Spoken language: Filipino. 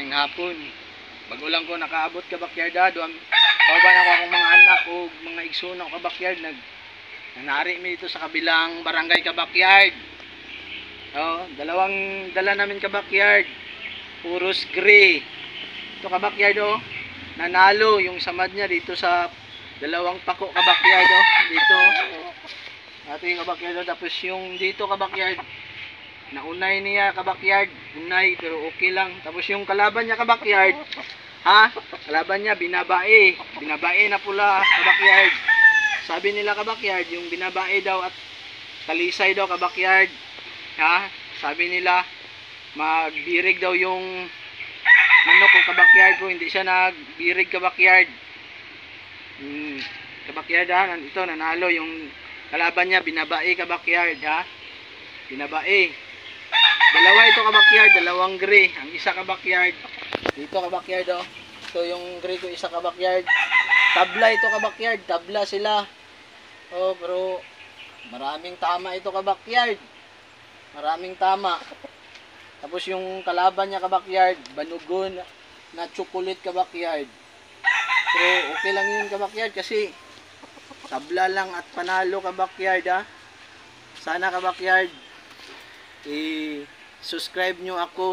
ngayong hapon. Bago lang ko nakaabot ka backyard ha. Kauban ako akong mga anak o mga igsoon ako ka backyard. Nanari mi dito sa kabilang barangay ka backyard. Oh, dalawang dala namin ka backyard. Puros gray. Ito ka backyard oh. Nanalo yung samad niya dito sa dalawang pako ka backyard oh. Dito. Ato yung ka backyard oh. Tapos yung dito ka backyard. Naunay niya kabakyard, unay pero okay lang. Tapos yung kalaban niya kabakyard, ha? Kalaban niya binabae. Binabae na pula kabakyard. Sabi nila kabakyard, yung binabae daw at talisay daw kabakyard. Ha? Sabi nila magbirig daw yung manok ko kabakyard ko, hindi siya nagbirig kabakyard. Kabakyard ha, ito nanalo yung kalaban niya binabae kabakyard ha. Binabae. Dalawa ito kabakyard, dalawang gray. Ang isa kabakyard. Dito kabakyard oh. Ito yung gray ko, isa kabakyard. Tabla ito kabakyard, tabla sila. Oh, pero maraming tama ito kabakyard. Maraming tama. Tapos yung kalaban niya kabakyard, banugon na chocolate kabakyard. Pero okay lang yun kabakyard kasi tabla lang at panalo kabakyard ha. Sana kabakyard i-subscribe nyo ako.